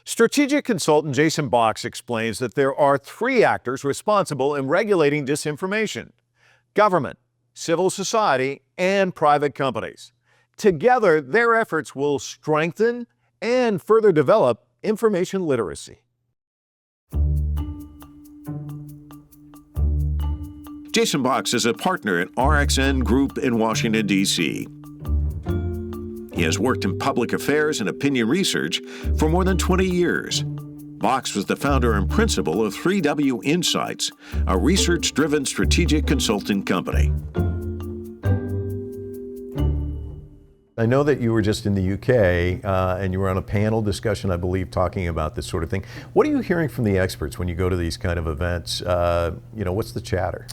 Strategic consultant Jason Boxt explains that there are three actors responsible in regulating disinformation: government, civil society, and private companies. Together, their efforts will strengthen and further develop information literacy. Jason Boxt is a partner at RXN Group in Washington, D.C. He has worked in public affairs and opinion research for more than 20 years. Boxt was the founder and principal of 3W Insights, a research-driven strategic consulting company. I know that you were just in the UK and you were on a panel discussion, I believe, talking about this sort of thing. What are you hearing from the experts when you go to these kind of events? What's the chatter?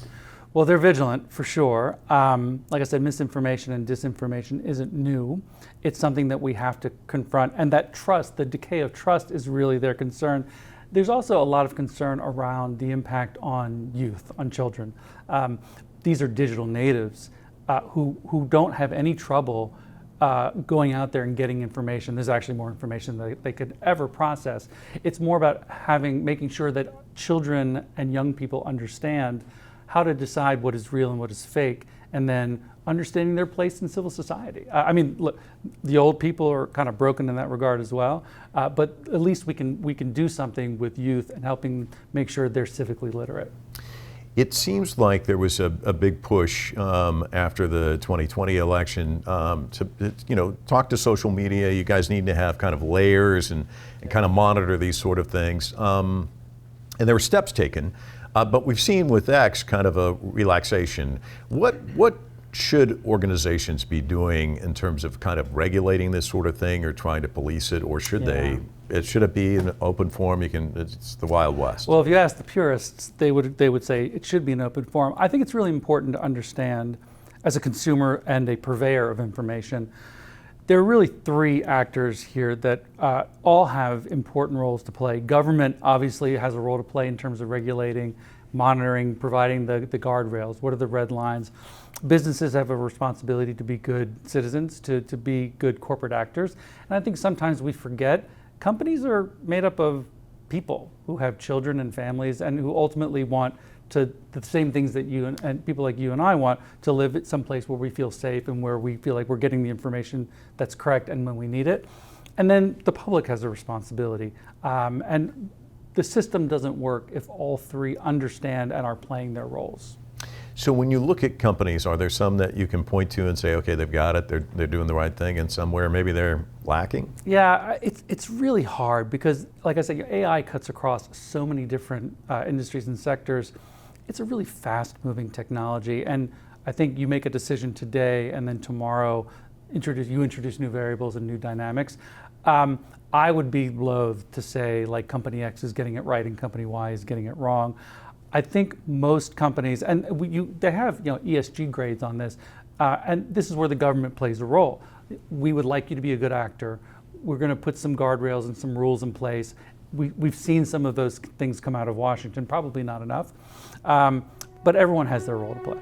Well, they're vigilant, for sure. Like I said, misinformation and disinformation isn't new. It's something that we have to confront, and that trust, the decay of trust, is really their concern. There's also a lot of concern around the impact on youth, on children. These are digital natives who don't have any trouble going out there and getting information. There's actually more information than they could ever process. It's more about making sure that children and young people understand how to decide what is real and what is fake, and then understanding their place in civil society. Look, the old people are kind of broken in that regard as well, but at least we can do something with youth and helping make sure they're civically literate. It seems like there was a big push after the 2020 election to talk to social media. You guys need to have kind of layers and kind of monitor these sort of things. And there were steps taken. But we've seen with X kind of a relaxation. What should organizations be doing in terms of kind of regulating this sort of thing or trying to police it, or should should it be an open forum? It's the Wild West. Well, if you ask the purists, they would say it should be an open forum. I think it's really important to understand, as a consumer and a purveyor of information, there are really three actors here that all have important roles to play. Government obviously has a role to play in terms of regulating, monitoring, providing the guardrails. What are the red lines? Businesses have a responsibility to be good citizens, to be good corporate actors. And I think sometimes we forget companies are made up of people who have children and families and who ultimately want to the same things that you and people like you and I want, to live at some place where we feel safe and where we feel like we're getting the information that's correct and when we need it. And then the public has a responsibility. And the system doesn't work if all three understand and are playing their roles. So when you look at companies, are there some that you can point to and say, okay, they've got it, they're doing the right thing, and somewhere maybe they're lacking? Yeah, it's really hard because, like I said, AI cuts across so many different industries and sectors. It's a really fast-moving technology, and I think you make a decision today and then tomorrow you introduce new variables and new dynamics. I would be loath to say like company X is getting it right and company Y is getting it wrong. I think most companies, and they have ESG grades on this, and this is where the government plays a role. We would like you to be a good actor. We're going to put some guardrails and some rules in place. We've seen some of those things come out of Washington, probably not enough, but everyone has their role to play.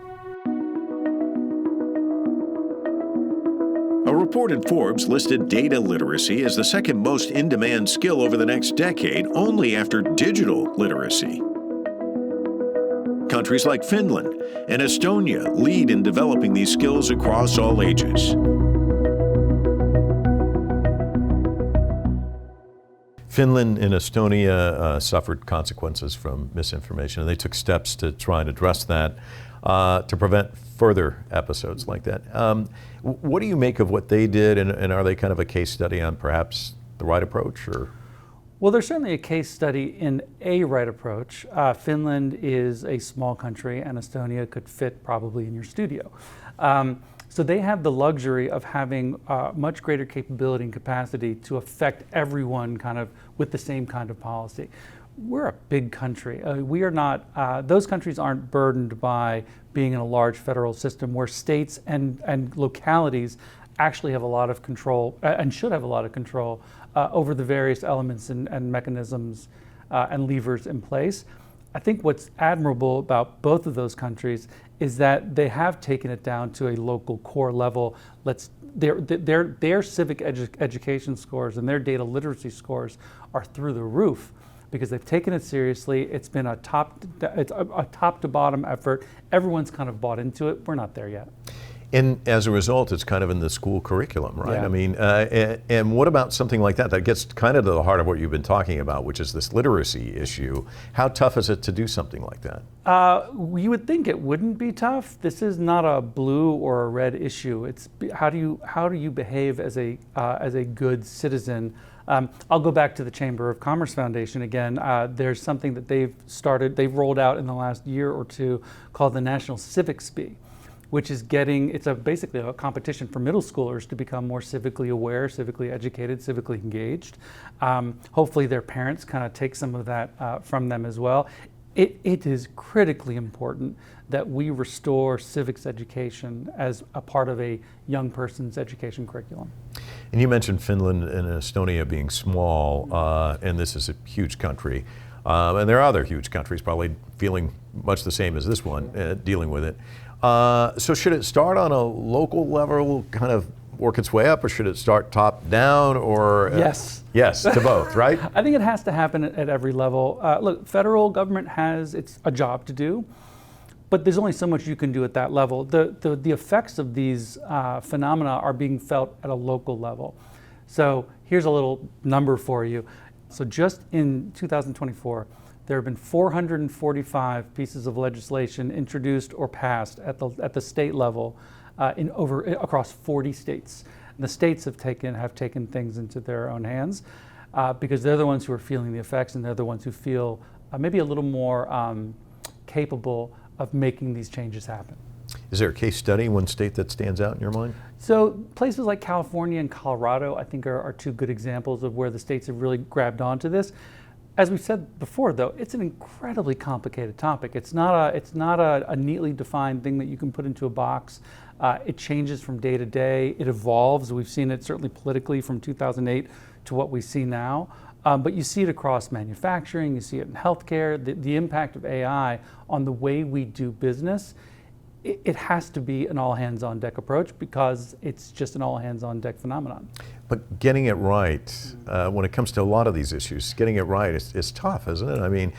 A report in Forbes listed data literacy as the second most in-demand skill over the next decade, only after digital literacy. Countries like Finland and Estonia lead in developing these skills across all ages. Finland and Estonia suffered consequences from misinformation, and they took steps to try and address that to prevent further episodes like that. What do you make of what they did, and are they kind of a case study on perhaps the right approach? Or? Well, there's certainly a case study in a right approach. Finland is a small country, and Estonia could fit probably in your studio. So they have the luxury of having much greater capability and capacity to affect everyone kind of with the same kind of policy. We're a big country. We are not, those countries aren't burdened by being in a large federal system where states and localities actually have a lot of control and should have a lot of control over the various elements and mechanisms and levers in place. I think what's admirable about both of those countries is that they have taken it down to a local core level. Their civic education scores and their data literacy scores are through the roof because they've taken it seriously. It's been a top to bottom effort. Everyone's kind of bought into it. We're not there yet. And as a result, it's kind of in the school curriculum, right? Yeah. I mean, and what about something like that? That gets kind of to the heart of what you've been talking about, which is this literacy issue. How tough is it to do something like that? You would think it wouldn't be tough. This is not a blue or a red issue. It's how do you behave as a good citizen. I'll go back to the Chamber of Commerce Foundation again. There's something that they've rolled out in the last year or two called the National Civics Bee, which is basically a competition for middle schoolers to become more civically aware, civically educated, civically engaged. Hopefully their parents kind of take some of that from them as well. It is critically important that we restore civics education as a part of a young person's education curriculum. And you mentioned Finland and Estonia being small, and this is a huge country. And there are other huge countries probably feeling much the same as this one, dealing with it. So should it start on a local level, kind of work its way up, or should it start top down, or? Yes. Yes, to both, right? I think it has to happen at every level. Look, federal government has a job to do, but there's only so much you can do at that level. The effects of these phenomena are being felt at a local level. So here's a little number for you. So just in 2024, there have been 445 pieces of legislation introduced or passed at the state level across 40 states. And the states have taken things into their own hands because they're the ones who are feeling the effects, and they're the ones who feel maybe a little more capable of making these changes happen. Is there a case study, one state that stands out in your mind? So places like California and Colorado, I think, are two good examples of where the states have really grabbed onto this. As we said before, though, it's an incredibly complicated topic. It's not a neatly defined thing that you can put into a box. It changes from day to day. It evolves. We've seen it certainly politically from 2008 to what we see now. But you see it across manufacturing. You see it in healthcare. The impact of AI on the way we do business. It has to be an all-hands-on-deck approach because it's just an all-hands-on-deck phenomenon. But getting it right, when it comes to a lot of these issues, getting it right is tough, isn't it? I mean,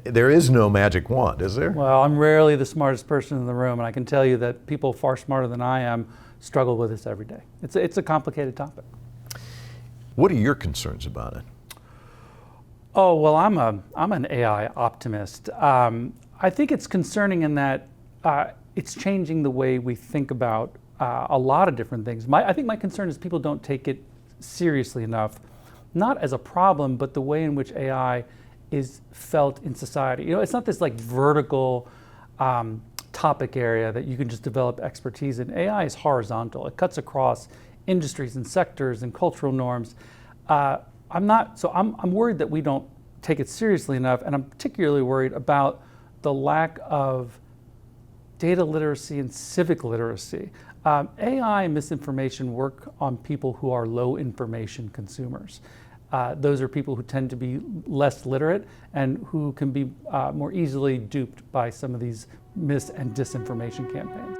there is no magic wand, is there? Well, I'm rarely the smartest person in the room, and I can tell you that people far smarter than I am struggle with this every day. It's a complicated topic. What are your concerns about it? Oh, well, I'm an AI optimist. I think it's concerning in that it's changing the way we think about a lot of different things. I think my concern is people don't take it seriously enough, not as a problem, but the way in which AI is felt in society. You know, it's not this like vertical topic area that you can just develop expertise in. AI is horizontal. It cuts across industries and sectors and cultural norms. I'm worried that we don't take it seriously enough, and I'm particularly worried about the lack of data literacy and civic literacy. AI and misinformation work on people who are low information consumers. Those are people who tend to be less literate and who can be more easily duped by some of these mis- and disinformation campaigns.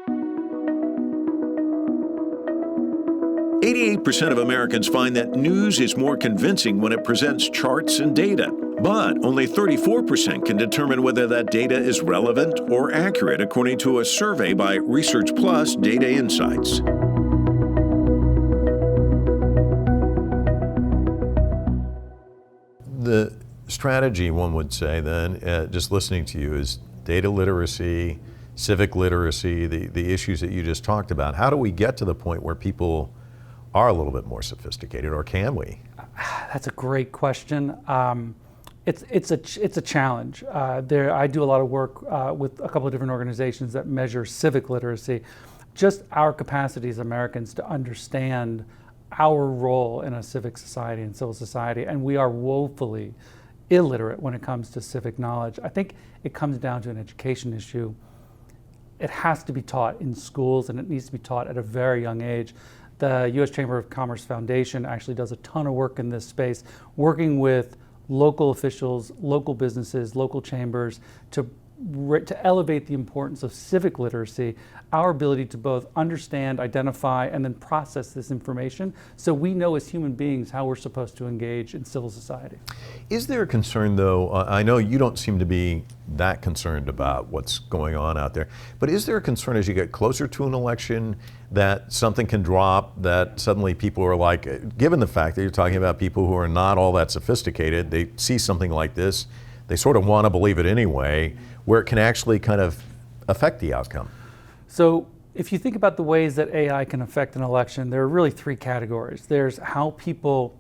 88% of Americans find that news is more convincing when it presents charts and data. But only 34% can determine whether that data is relevant or accurate, according to a survey by Research Plus Data Insights. The strategy, one would say then, just listening to you, is data literacy, civic literacy, the issues that you just talked about. How do we get to the point where people are a little bit more sophisticated, or can we? That's a great question. It's a challenge. I do a lot of work with a couple of different organizations that measure civic literacy. Just our capacity as Americans to understand our role in a civic society and civil society, and we are woefully illiterate when it comes to civic knowledge. I think it comes down to an education issue. It has to be taught in schools, and it needs to be taught at a very young age. The U.S. Chamber of Commerce Foundation actually does a ton of work in this space, working with local officials, local businesses, local chambers to to elevate the importance of civic literacy, our ability to both understand, identify, and then process this information so we know as human beings how we're supposed to engage in civil society. Is there a concern, though? I know you don't seem to be that concerned about what's going on out there, but is there a concern as you get closer to an election that something can drop, that suddenly people are like, given the fact that you're talking about people who are not all that sophisticated, they see something like this, they sort of want to believe it anyway, where it can actually kind of affect the outcome? So if you think about the ways that AI can affect an election, there are really three categories. There's how people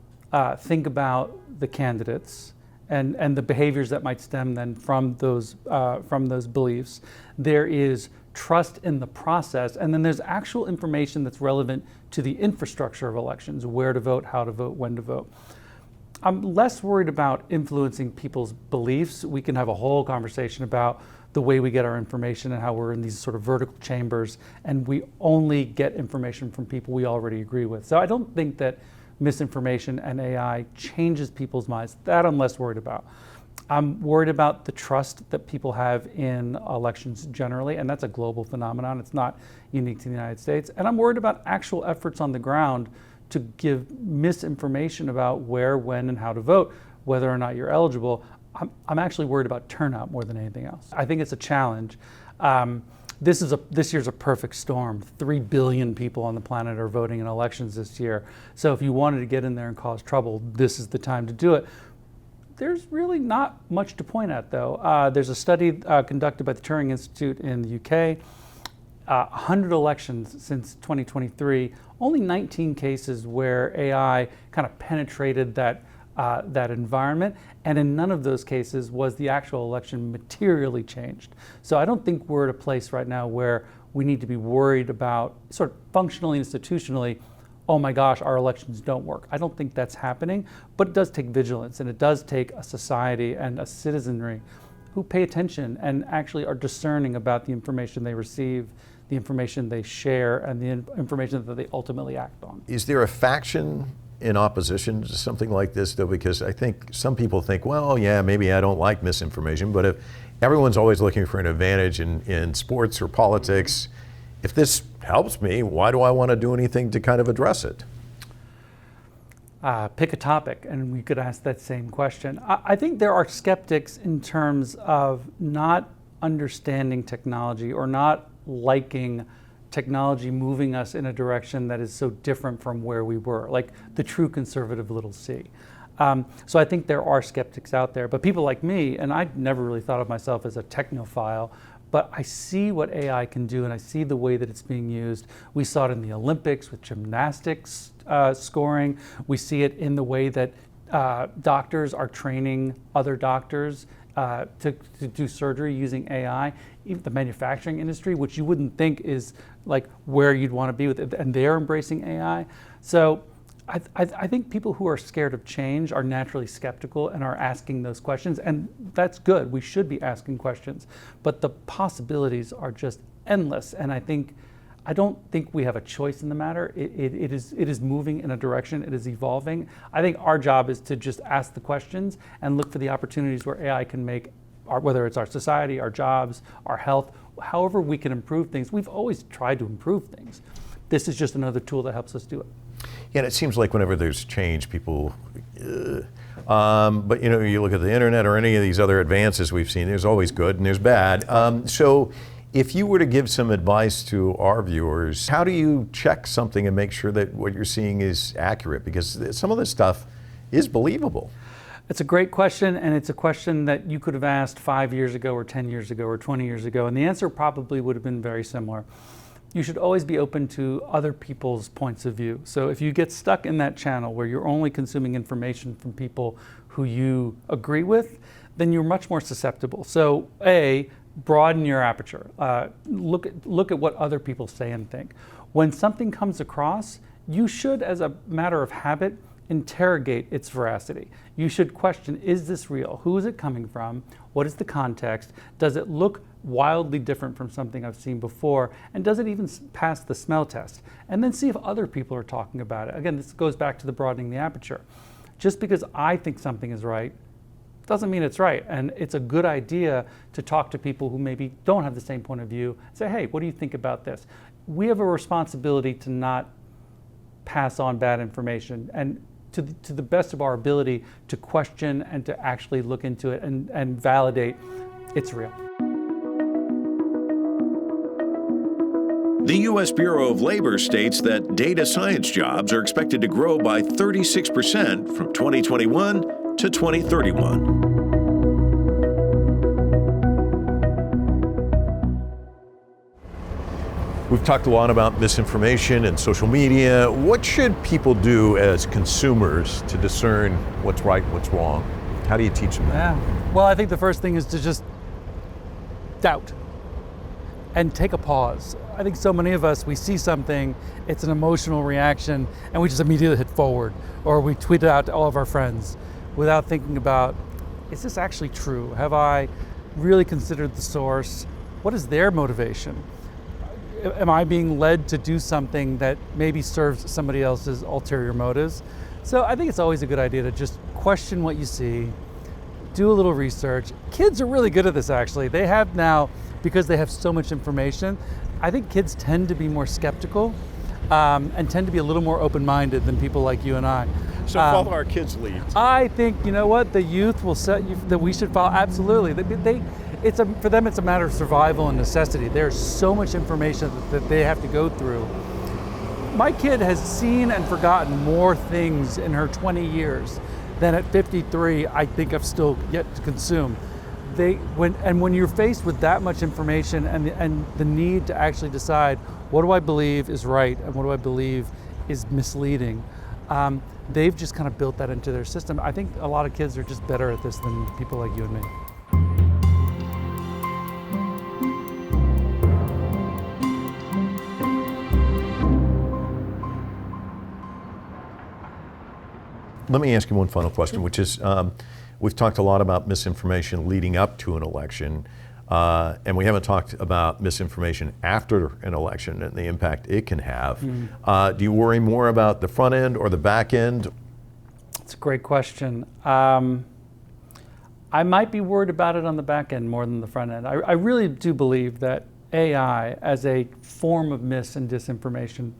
think about the candidates and the behaviors that might stem then from those beliefs. There is trust in the process, and then there's actual information that's relevant to the infrastructure of elections, where to vote, how to vote, when to vote. I'm less worried about influencing people's beliefs. We can have a whole conversation about the way we get our information and how we're in these sort of vertical chambers and we only get information from people we already agree with. So I don't think that misinformation and AI changes people's minds. That I'm less worried about. I'm worried about the trust that people have in elections generally, and that's a global phenomenon. It's not unique to the United States. And I'm worried about actual efforts on the ground to give misinformation about where, when, and how to vote, whether or not you're eligible. I'm actually worried about turnout more than anything else. I think it's a challenge. This year's a perfect storm. 3 billion people on the planet are voting in elections this year. So if you wanted to get in there and cause trouble, this is the time to do it. There's really not much to point at, though. There's a study conducted by the Turing Institute in the UK. 100 elections since 2023, only 19 cases where AI kind of penetrated that environment, and in none of those cases was the actual election materially changed. So I don't think we're at a place right now where we need to be worried about sort of functionally, institutionally, oh my gosh, our elections don't work. I don't think that's happening, but it does take vigilance, and it does take a society and a citizenry who pay attention and actually are discerning about the information they receive, the information they share, and the information that they ultimately act on. Is there a faction in opposition to something like this, though? Because I think some people think, well, yeah, maybe I don't like misinformation, but if everyone's always looking for an advantage in sports or politics, if this helps me, why do I want to do anything to kind of address it? Pick a topic, and we could ask that same question. I think there are skeptics in terms of not understanding technology or not liking technology moving us in a direction that is so different from where we were, like the true conservative little c. So I think there are skeptics out there, but people like me, and I never really thought of myself as a technophile, but I see what AI can do and I see the way that it's being used. We saw it in the Olympics with gymnastics scoring. We see it in the way that doctors are training other doctors to do surgery using AI. Even the manufacturing industry, which you wouldn't think is like where you'd want to be with it, and they're embracing AI. So I think people who are scared of change are naturally skeptical and are asking those questions, and that's good. We should be asking questions, but the possibilities are just endless, and I don't think we have a choice in the matter. It is moving in a direction, it is evolving. I think our job is to just ask the questions and look for the opportunities where AI can make, whether it's our society, our jobs, our health, however we can improve things. We've always tried to improve things. This is just another tool that helps us do it. Yeah, and it seems like whenever there's change, people, but you look at the internet or any of these other advances we've seen, there's always good and there's bad. So if you were to give some advice to our viewers, how do you check something and make sure that what you're seeing is accurate? Because some of this stuff is believable. It's a great question, and it's a question that you could have asked 5 years ago or 10 years ago or 20 years ago, and the answer probably would have been very similar. You should always be open to other people's points of view. So if you get stuck in that channel where you're only consuming information from people who you agree with, then you're much more susceptible. So broaden your aperture. Look at what other people say and think. When something comes across, you should, as a matter of habit, interrogate its veracity. You should question, is this real? Who is it coming from? What is the context? Does it look wildly different from something I've seen before? And does it even pass the smell test? And then see if other people are talking about it. Again, this goes back to the broadening the aperture. Just because I think something is right doesn't mean it's right. And it's a good idea to talk to people who maybe don't have the same point of view. Say, hey, what do you think about this? We have a responsibility to not pass on bad information, and to the best of our ability to question and to actually look into it and validate it's real. The U.S. Bureau of Labor states that data science jobs are expected to grow by 36% from 2021 to 2031. We've talked a lot about misinformation and social media. What should people do as consumers to discern what's right and what's wrong? How do you teach them that? Yeah. Well, I think the first thing is to just doubt and take a pause. I think so many of us, we see something, it's an emotional reaction, and we just immediately hit forward, or we tweet it out to all of our friends without thinking about, is this actually true? Have I really considered the source? What is their motivation? Am I being led to do something that maybe serves somebody else's ulterior motives? So I think it's always a good idea to just question what you see, do a little research. Kids are really good at this, actually. They have now, because they have so much information, I think kids tend to be more skeptical and tend to be a little more open-minded than people like you and I. So follow our kids' lead. I think, you know what, the youth will set you, that we should follow, absolutely. For them, it's a matter of survival and necessity. There's so much information that they have to go through. My kid has seen and forgotten more things in her 20 years than at 53 I think I've still yet to consume. When you're faced with that much information and the need to actually decide, what do I believe is right and what do I believe is misleading, they've just kind of built that into their system. I think a lot of kids are just better at this than people like you and me. Let me ask you one final question, which is, we've talked a lot about misinformation leading up to an election, and we haven't talked about misinformation after an election and the impact it can have. Do you worry more about the front end or the back end? It's a great question. I might be worried about it on the back end more than the front end. I really do believe that AI as a form of mis and disinformation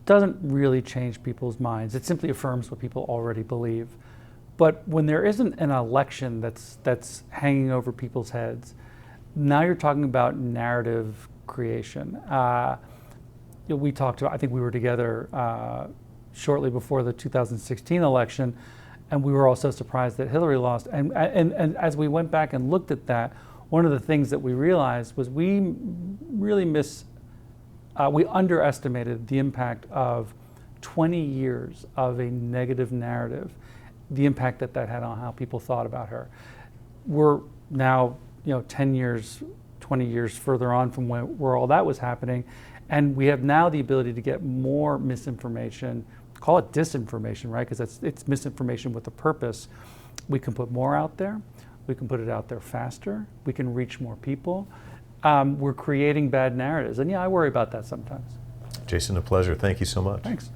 doesn't really change people's minds. It simply affirms what people already believe. But when there isn't an election that's hanging over people's heads, now you're talking about narrative creation. We talked about, I think we were together shortly before the 2016 election, and we were all so surprised that Hillary lost. And as we went back and looked at that, one of the things that we realized was we really we underestimated the impact of 20 years of a negative narrative, the impact that had on how people thought about her. We're now, 10 years, 20 years further on from where all that was happening, and we have now the ability to get more misinformation, call it disinformation, right? Because it's misinformation with a purpose. We can put more out there. We can put it out there faster. We can reach more people. We're creating bad narratives. And yeah, I worry about that sometimes. Jason, a pleasure. Thank you so much. Thanks.